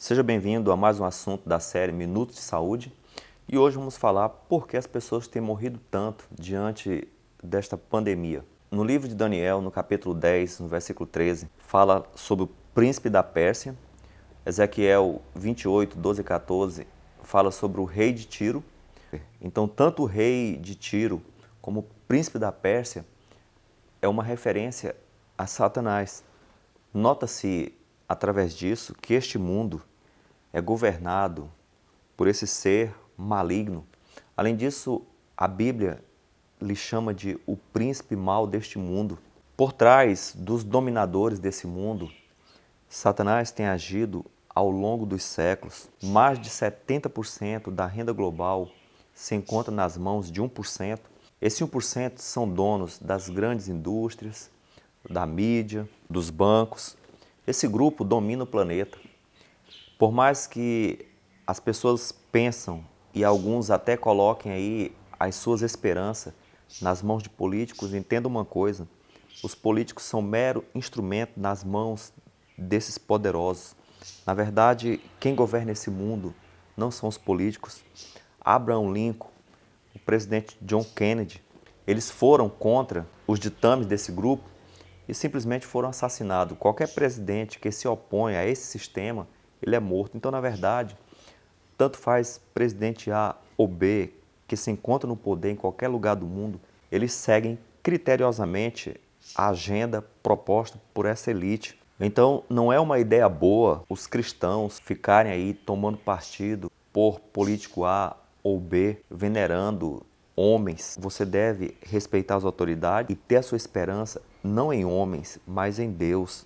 Seja bem-vindo a mais um assunto da série Minutos de Saúde e hoje vamos falar por que as pessoas têm morrido tanto diante desta pandemia. No livro de Daniel, no capítulo 10, no versículo 13, fala sobre o príncipe da Pérsia. Ezequiel 28, 12 e 14 fala sobre o rei de Tiro. Então, tanto o rei de Tiro como o príncipe da Pérsia é uma referência a Satanás. Nota-se, através disso, que este mundo é governado por esse ser maligno. Além disso, a Bíblia lhe chama de o príncipe mau deste mundo. Por trás dos dominadores desse mundo, Satanás tem agido ao longo dos séculos. Mais de 70% da renda global se encontra nas mãos de 1%. Esses 1% são donos das grandes indústrias, da mídia, dos bancos. Esse grupo domina o planeta. Por mais que as pessoas pensam e alguns até coloquem aí as suas esperanças nas mãos de políticos, entenda uma coisa: os políticos são mero instrumento nas mãos desses poderosos. Na verdade, quem governa esse mundo não são os políticos. Abraham Lincoln, o presidente John Kennedy, eles foram contra os ditames desse grupo e simplesmente foram assassinados. Qualquer presidente que se opõe a esse sistema, ele é morto. Então, na verdade, tanto faz presidente A ou B que se encontra no poder em qualquer lugar do mundo, eles seguem criteriosamente a agenda proposta por essa elite. Então, não é uma ideia boa os cristãos ficarem aí tomando partido por político A ou B, venerando homens. Você deve respeitar as autoridades e ter a sua esperança não em homens, mas em Deus.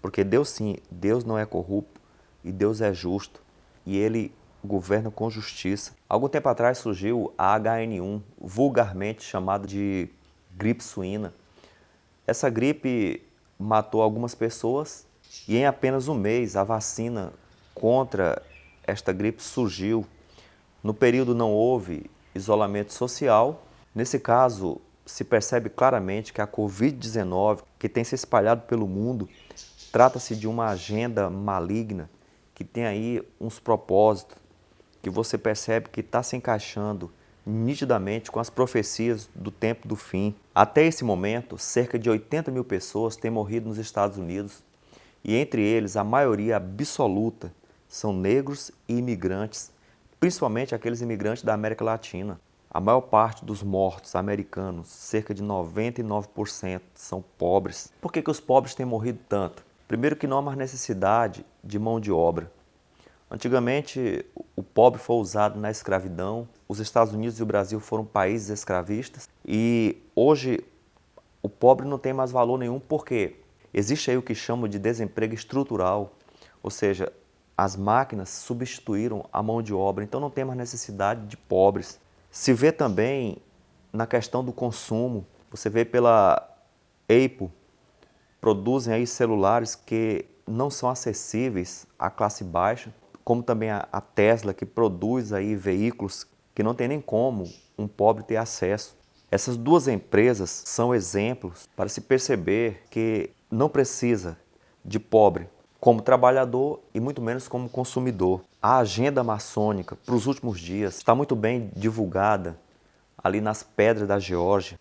Porque Deus sim, Deus não é corrupto e Deus é justo e Ele governa com justiça. Algum tempo atrás surgiu a H1N1, vulgarmente chamada de gripe suína. Essa gripe matou algumas pessoas e em apenas um mês a vacina contra esta gripe surgiu. No período não houve isolamento social. Nesse caso, se percebe claramente que a Covid-19, que tem se espalhado pelo mundo, trata-se de uma agenda maligna que tem aí uns propósitos que você percebe que está se encaixando nitidamente com as profecias do tempo do fim. Até esse momento, cerca de 80 mil pessoas têm morrido nos Estados Unidos e entre eles a maioria absoluta são negros e imigrantes, principalmente aqueles imigrantes da América Latina. A maior parte dos mortos americanos, cerca de 99%, são pobres. Por que os pobres têm morrido tanto? Primeiro que não há mais necessidade de mão de obra. Antigamente, o pobre foi usado na escravidão, os Estados Unidos e o Brasil foram países escravistas e hoje o pobre não tem mais valor nenhum porque existe aí o que chamam de desemprego estrutural, ou seja, as máquinas substituíram a mão de obra, então não tem mais necessidade de pobres. Se vê também na questão do consumo, você vê pela Apple, produzem aí celulares que não são acessíveis à classe baixa, como também a Tesla, que produz aí veículos que não tem nem como um pobre ter acesso. Essas duas empresas são exemplos para se perceber que não precisa de pobre como trabalhador e muito menos como consumidor. A agenda maçônica para os últimos dias está muito bem divulgada ali nas pedras da Geórgia,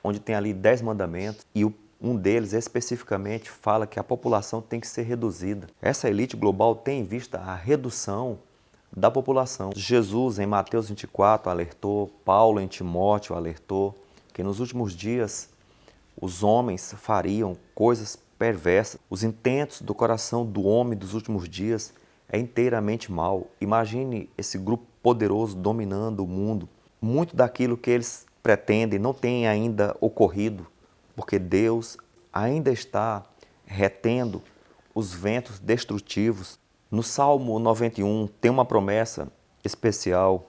onde tem ali 10 mandamentos e um deles especificamente fala que a população tem que ser reduzida. Essa elite global tem em vista a redução da população. Jesus, em Mateus 24, alertou, Paulo, em Timóteo, alertou que nos últimos dias os homens fariam coisas perversas. Os intentos do coração do homem dos últimos dias é inteiramente mau. Imagine esse grupo poderoso dominando o mundo. Muito daquilo que eles pretendem não tem ainda ocorrido, porque Deus ainda está retendo os ventos destrutivos. No Salmo 91 tem uma promessa especial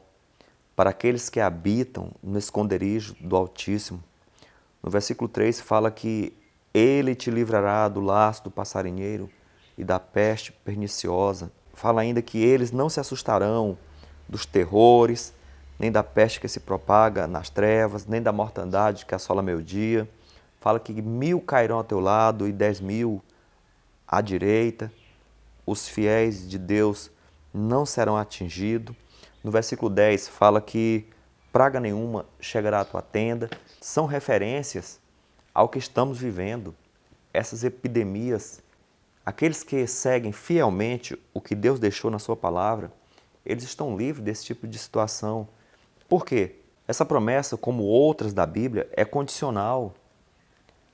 para aqueles que habitam no esconderijo do Altíssimo. No versículo 3 fala que Ele te livrará do laço do passarinheiro e da peste perniciosa. Fala ainda que eles não se assustarão dos terrores, nem da peste que se propaga nas trevas, nem da mortandade que assola meio-dia. Fala que 1000 cairão ao teu lado e 10.000 à direita. Os fiéis de Deus não serão atingidos. No versículo 10 fala que praga nenhuma chegará à tua tenda. São referências ao que estamos vivendo, essas epidemias. Aqueles que seguem fielmente o que Deus deixou na sua palavra, eles estão livres desse tipo de situação. Por quê? Essa promessa, como outras da Bíblia, é condicional.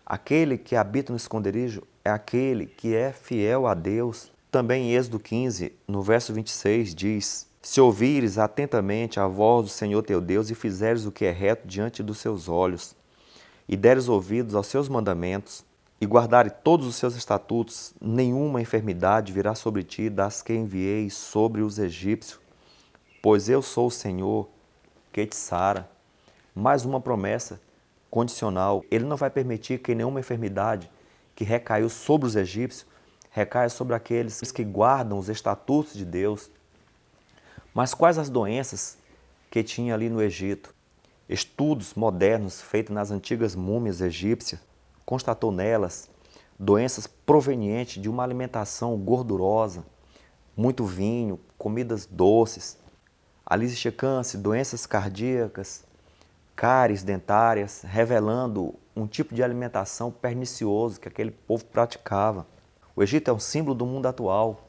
Aquele que habita no esconderijo é aquele que é fiel a Deus. Também em Êxodo 15, no verso 26, diz: Se ouvires atentamente a voz do Senhor teu Deus e fizeres o que é reto diante dos seus olhos, e deres ouvidos aos seus mandamentos, e guardares todos os seus estatutos, nenhuma enfermidade virá sobre ti das que enviei sobre os egípcios, pois eu sou o Senhor que te sara. Mais uma promessa condicional. Ele não vai permitir que nenhuma enfermidade que recaiu sobre os egípcios recaia sobre aqueles que guardam os estatutos de Deus. Mas quais as doenças que tinha ali no Egito? Estudos modernos feitos nas antigas múmias egípcias constatou nelas doenças provenientes de uma alimentação gordurosa, muito vinho, comidas doces. Ali existia câncer, doenças cardíacas, cáries dentárias, revelando um tipo de alimentação pernicioso que aquele povo praticava. O Egito é um símbolo do mundo atual.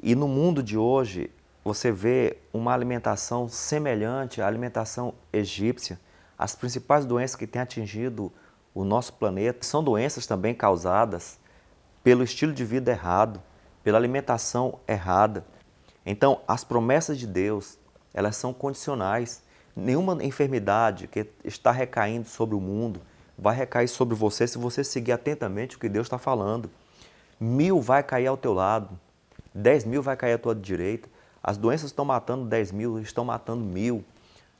E no mundo de hoje, você vê uma alimentação semelhante à alimentação egípcia. As principais doenças que têm atingido o nosso planeta são doenças também causadas pelo estilo de vida errado, pela alimentação errada. Então, as promessas de Deus, elas são condicionais. Nenhuma enfermidade que está recaindo sobre o mundo vai recair sobre você se você seguir atentamente o que Deus está falando. 1000 vai cair ao teu lado, 10.000 vai cair à tua direita. As doenças estão matando 10.000, estão matando 1000.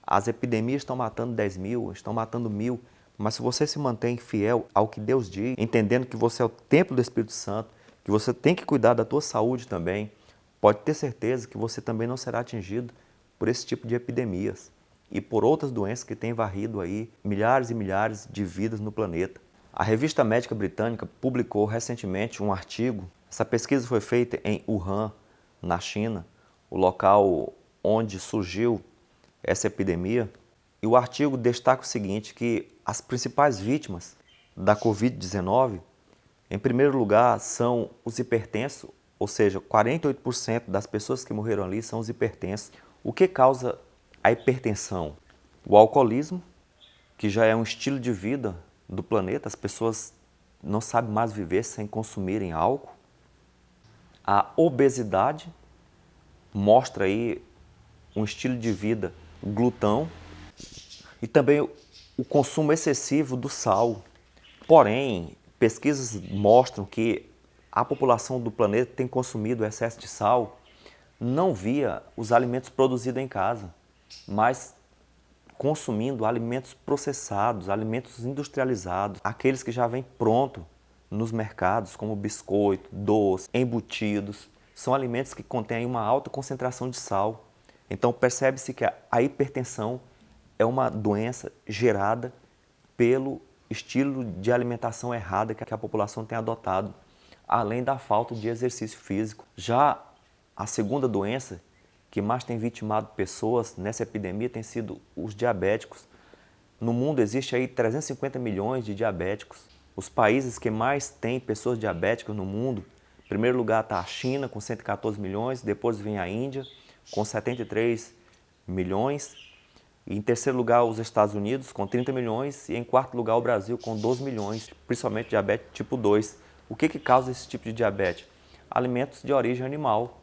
As epidemias estão matando 10.000, estão matando 1000. Mas se você se mantém fiel ao que Deus diz, entendendo que você é o templo do Espírito Santo, que você tem que cuidar da tua saúde também, pode ter certeza que você também não será atingido por esse tipo de epidemias e por outras doenças que têm varrido aí milhares e milhares de vidas no planeta. A Revista Médica Britânica publicou recentemente um artigo. Essa pesquisa foi feita em Wuhan, na China, o local onde surgiu essa epidemia. E o artigo destaca o seguinte, que as principais vítimas da Covid-19, em primeiro lugar, são os hipertensos, ou seja, 48% das pessoas que morreram ali são os hipertensos. O que causa a hipertensão? O alcoolismo, que já é um estilo de vida do planeta, as pessoas não sabem mais viver sem consumirem álcool. A obesidade mostra aí um estilo de vida glutão e também o consumo excessivo do sal. Porém, pesquisas mostram que a população do planeta tem consumido excesso de sal não via os alimentos produzidos em casa, mas consumindo alimentos processados, alimentos industrializados, aqueles que já vêm pronto nos mercados, como biscoito, doce, embutidos. São alimentos que contêm uma alta concentração de sal. Então percebe-se que a hipertensão é uma doença gerada pelo estilo de alimentação errada que a população tem adotado, além da falta de exercício físico. Já a segunda doença que mais tem vitimado pessoas nessa epidemia tem sido os diabéticos. No mundo existe aí 350 milhões de diabéticos. Os países que mais têm pessoas diabéticas no mundo, em primeiro lugar está a China com 114 milhões, depois vem a Índia com 73 milhões, e em terceiro lugar os Estados Unidos com 30 milhões e em quarto lugar o Brasil com 12 milhões, principalmente diabetes tipo 2. O que causa esse tipo de diabetes? Alimentos de origem animal.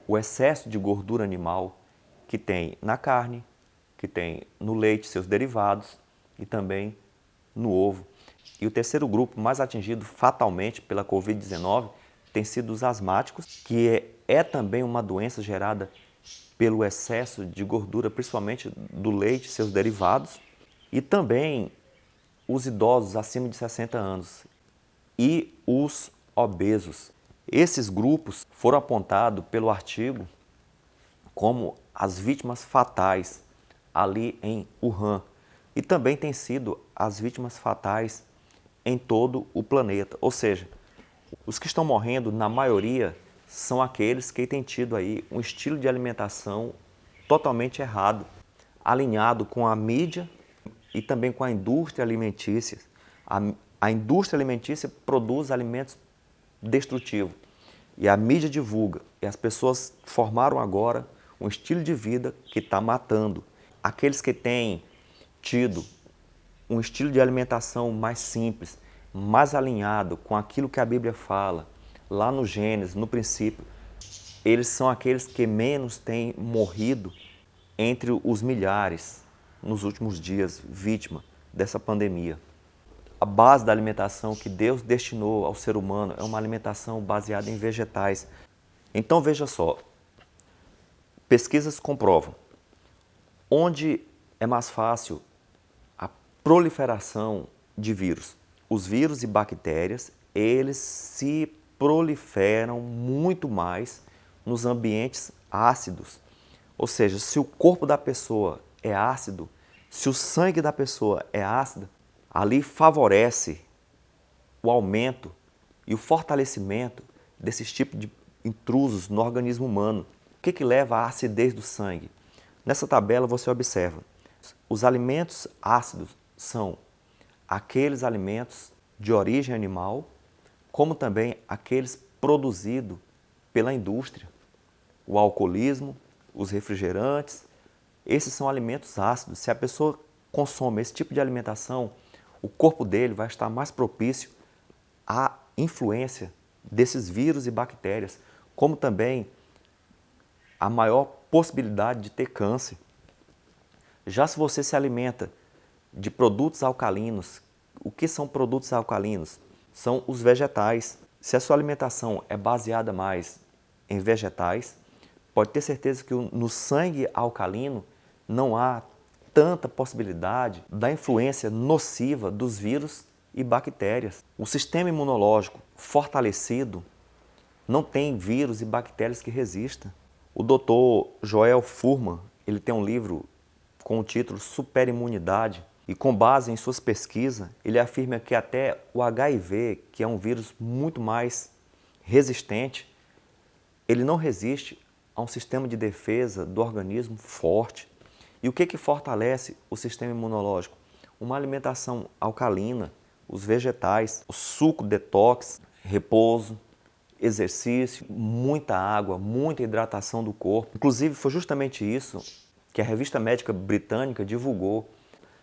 O excesso de gordura animal que tem na carne, que tem no leite, seus derivados e também no ovo. E o terceiro grupo mais atingido fatalmente pela Covid-19 tem sido os asmáticos, que é também uma doença gerada pelo excesso de gordura, principalmente do leite e seus derivados, e também os idosos acima de 60 anos e os obesos. Esses grupos foram apontados pelo artigo como as vítimas fatais ali em Wuhan e também têm sido as vítimas fatais em todo o planeta. Ou seja, os que estão morrendo, na maioria, são aqueles que têm tido aí um estilo de alimentação totalmente errado, alinhado com a mídia e também com a indústria alimentícia. A indústria alimentícia produz alimentos destrutivos e a mídia divulga. E as pessoas formaram agora um estilo de vida que está matando. Aqueles que têm tido um estilo de alimentação mais simples, mais alinhado com aquilo que a Bíblia fala, lá no Gênesis, no princípio, eles são aqueles que menos têm morrido entre os milhares nos últimos dias, vítima dessa pandemia. A base da alimentação que Deus destinou ao ser humano é uma alimentação baseada em vegetais. Então veja só, pesquisas comprovam onde é mais fácil a proliferação de vírus. Os vírus e bactérias, eles se proliferam muito mais nos ambientes ácidos. Ou seja, se o corpo da pessoa é ácido, se o sangue da pessoa é ácido, ali favorece o aumento e o fortalecimento desses tipos de intrusos no organismo humano. O que leva à acidez do sangue? Nessa tabela você observa, os alimentos ácidos são aqueles alimentos de origem animal, como também aqueles produzidos pela indústria. O alcoolismo, os refrigerantes, esses são alimentos ácidos. Se a pessoa consome esse tipo de alimentação, o corpo dele vai estar mais propício à influência desses vírus e bactérias, como também a maior possibilidade de ter câncer. Já se você se alimenta de produtos alcalinos, o que são produtos alcalinos? São os vegetais. Se a sua alimentação é baseada mais em vegetais, pode ter certeza que no sangue alcalino não há tanta possibilidade da influência nociva dos vírus e bactérias. O sistema imunológico fortalecido não tem vírus e bactérias que resistam. O Dr. Joel Fuhrman, ele tem um livro com o título Superimunidade e com base em suas pesquisas, ele afirma que até o HIV, que é um vírus muito mais resistente, ele não resiste a um sistema de defesa do organismo forte. E o que fortalece o sistema imunológico? Uma alimentação alcalina, os vegetais, o suco detox, repouso, exercício, muita água, muita hidratação do corpo. Inclusive, foi justamente isso que a revista médica britânica divulgou.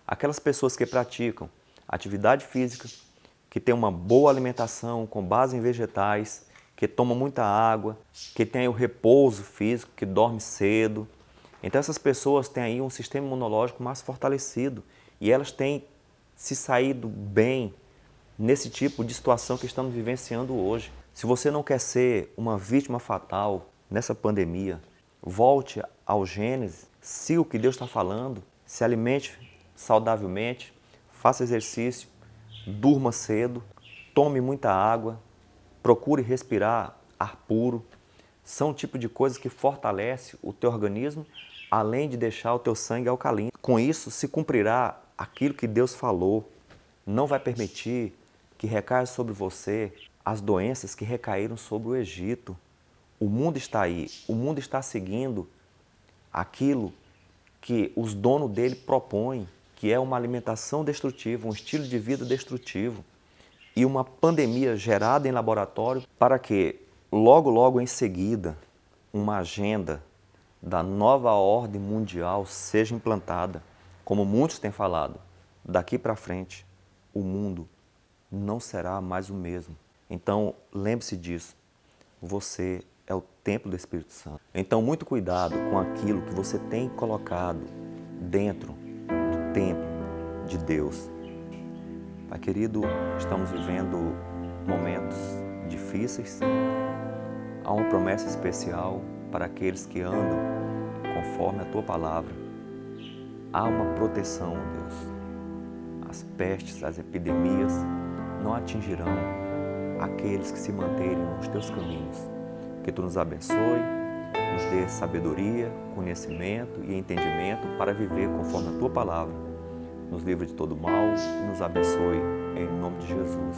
Aquelas pessoas que praticam atividade física, que têm uma boa alimentação com base em vegetais, que tomam muita água, que têm o repouso físico, que dorme cedo. Então essas pessoas têm aí um sistema imunológico mais fortalecido e elas têm se saído bem nesse tipo de situação que estamos vivenciando hoje. Se você não quer ser uma vítima fatal nessa pandemia, volte ao Gênesis, siga o que Deus está falando, se alimente saudavelmente, faça exercício, durma cedo, tome muita água, procure respirar ar puro. São o tipo de coisas que fortalece o teu organismo, além de deixar o teu sangue alcalino. Com isso, se cumprirá aquilo que Deus falou. Não vai permitir que recaia sobre você as doenças que recaíram sobre o Egito. O mundo está aí, o mundo está seguindo aquilo que os donos dele propõem, que é uma alimentação destrutiva, um estilo de vida destrutivo e uma pandemia gerada em laboratório para que, logo em seguida, uma agenda da nova ordem mundial seja implantada. Como muitos têm falado, daqui para frente, o mundo não será mais o mesmo. Então, lembre-se disso. Você é o templo do Espírito Santo. Então, muito cuidado com aquilo que você tem colocado dentro do templo de Deus. Pai querido, estamos vivendo momentos difíceis. Há uma promessa especial para aqueles que andam conforme a Tua palavra. Há uma proteção, Deus. As pestes, as epidemias não atingirão aqueles que se manterem nos Teus caminhos. Que Tu nos abençoe, nos dê sabedoria, conhecimento e entendimento para viver conforme a Tua palavra. Nos livre de todo mal e nos abençoe em nome de Jesus.